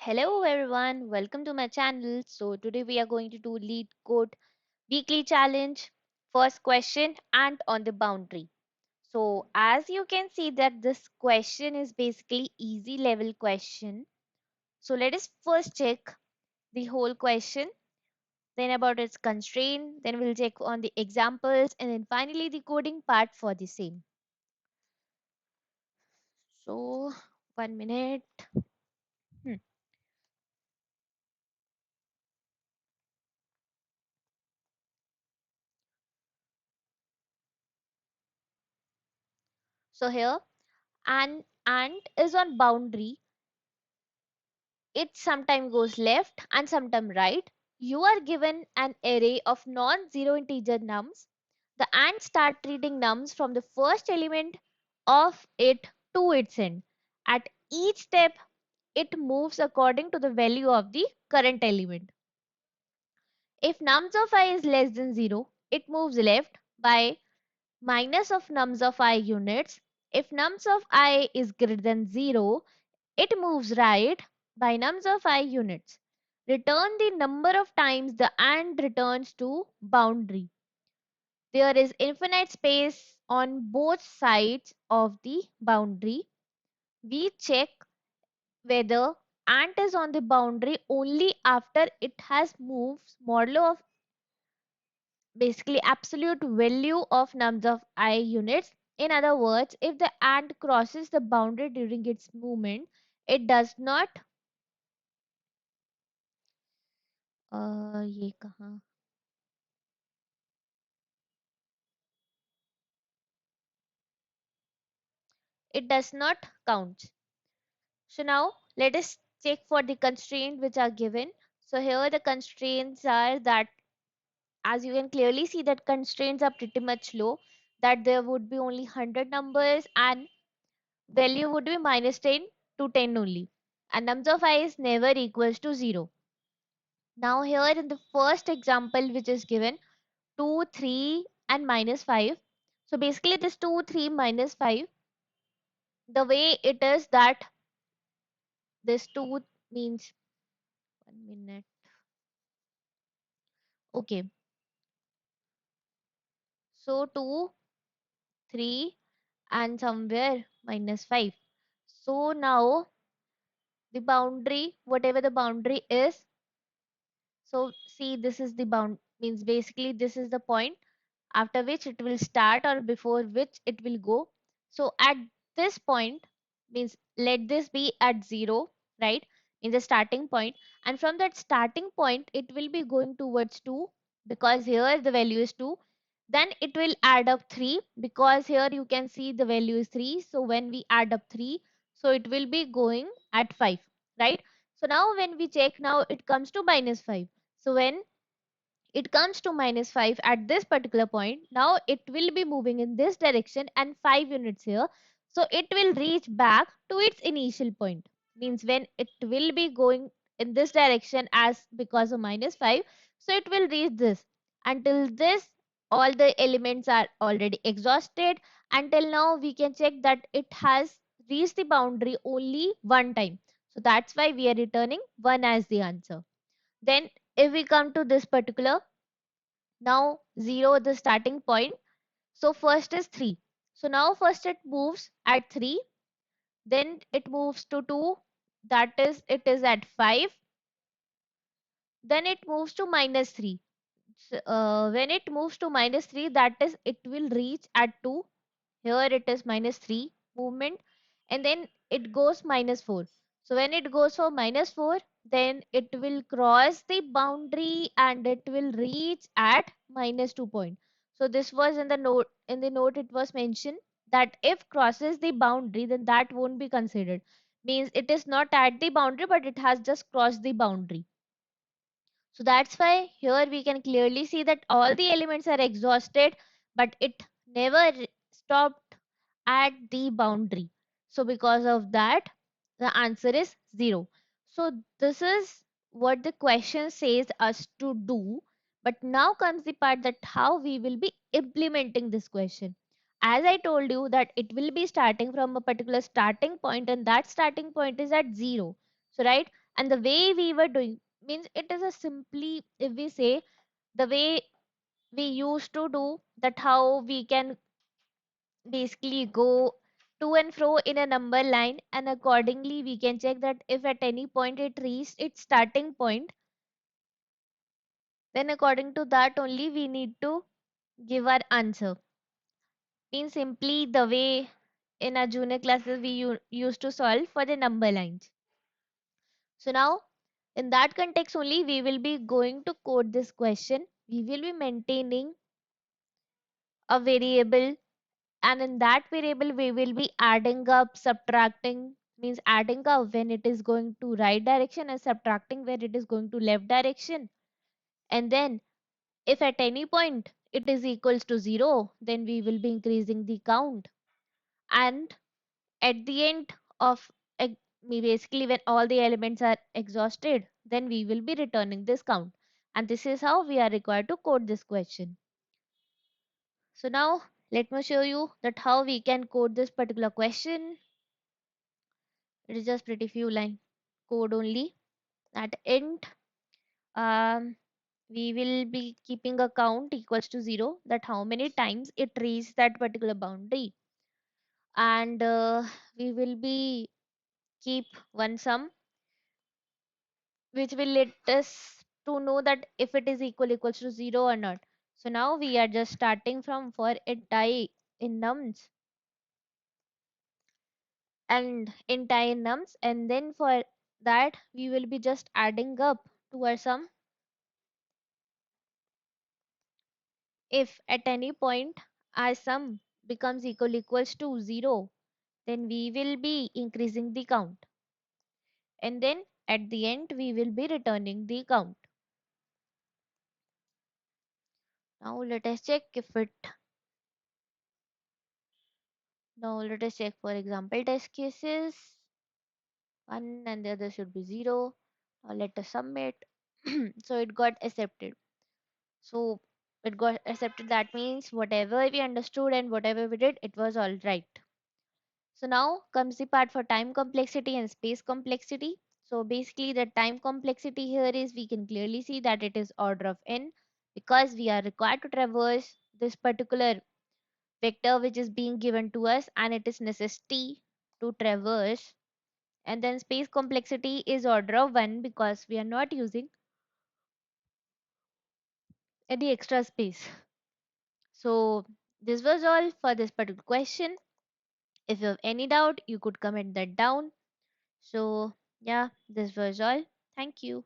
Hello everyone, welcome to my channel. So today we are going to do Leetcode weekly challenge. First question, ant on the boundary. So as you can see that this question is basically easy level question. So let us first check the whole question, then about its constraint, then we'll check on the examples and then finally the coding part for the same. So 1 minute. Hmm. So here an ant is on boundary. It sometimes goes left and sometimes right. You are given an array of non-zero integer nums. The ant start reading nums from the first element of it to its end. At each step, it moves according to the value of the current element. If nums of I is less than 0, it moves left by minus of nums of I units. If nums of I is greater than 0, it moves right by nums of I units. Return the number of times the ant returns to boundary. There is infinite space on both sides of the boundary. We check whether ant is on the boundary only after it has moved modulo of basically absolute value of nums of I units. In other words, if the ant crosses the boundary during its movement, it does not ये कहाँ it does not count. So now let us check for the constraints which are given. So here the constraints are that as you can clearly see that constraints are pretty much low, that there would be only 100 numbers and value would be minus 10 to 10 only, and nums of I is never equals to 0. Now here in the first example which is given 2, 3 and minus 5. So basically this 2, 3 minus 5, the way it is that this 2 means 1 minute. Okay, so 2, 3 and somewhere minus 5. So now the boundary, whatever the boundary is, so see this is the bound means basically this is the point after which it will start or before which it will go. So at this point means let this be at 0, right, in the starting point, and from that starting point it will be going towards 2 because here the value is 2. Then it will add up 3 because here you can see the value is 3. So when we add up 3, so it will be going at 5, right? So now when we check, now it comes to minus 5. So when it comes to minus 5 at this particular point, now it will be moving in this direction and 5 units here. So it will reach back to its initial point. Means when it will be going in this direction as because of minus 5, so it will reach this. Until this, all the elements are already exhausted. Until now, we can check that it has reached the boundary only one time. So that's why we are returning 1 as the answer. Then if we come to this particular, now 0 the starting point, so first is 3. So now first it moves at 3, then it moves to 2, that is it is at 5, then it moves to minus 3. When it moves to minus 3, that is it will reach at 2. Here it is minus 3 movement, and then it goes minus 4. So when it goes for minus 4, then it will cross the boundary and it will reach at minus 2 point. So this was in the note. In the note it was mentioned that if crosses the boundary, then that won't be considered. Means it is not at the boundary, but it has just crossed the boundary. So that's why here we can clearly see that all the elements are exhausted, but it never stopped at the boundary. So because of that, the answer is 0. So this is what the question says us to do. But now comes the part that how we will be implementing this question. As I told you that it will be starting from a particular starting point and that starting point is at 0. So right, And the way we were doing means it is a simply, if we say, the way we used to do that, how we can basically go to and fro in a number line, and accordingly we can check that if at any point it reached its starting point, then according to that only we need to give our answer. Means simply the way in our junior classes we used to solve for the number lines. So now in that context only we will be going to code this question. We will be maintaining a variable, and in that variable we will be adding up, subtracting, means adding up when it is going to right direction and subtracting when it is going to left direction. And then if at any point it is equals to 0, then we will be increasing the count. And at the end of basically when all the elements are exhausted, then we will be returning this count. And this is how we are required to code this question. So now let me show you that how we can code this particular question. It is just pretty few line code only. At int, um, we will be keeping a count equals to 0, that how many times it reaches that particular boundary. And we will be keep one sum which will let us to know that if it is equals to 0 or not. So now we are just starting from for int I in nums and int I in nums, and then for that we will be just adding up to our sum. If at any point our sum becomes equals to 0, then we will be increasing the count, and then at the end we will be returning the count. Now let us check if it now let us check for example test cases. 1 and the other should be 0. Now let us submit. So it got accepted. So it got accepted, that means whatever we understood and whatever we did, it was all right. So now comes the part for time complexity and space complexity. So basically the time complexity here is, we can clearly see that it is order of n, because we are required to traverse this particular vector which is being given to us, and it is necessity to traverse. And then space complexity is order of 1, because we are not using any extra space. So this was all for this particular question. If you have any doubt, you could comment that down. So yeah, this was all. Thank you.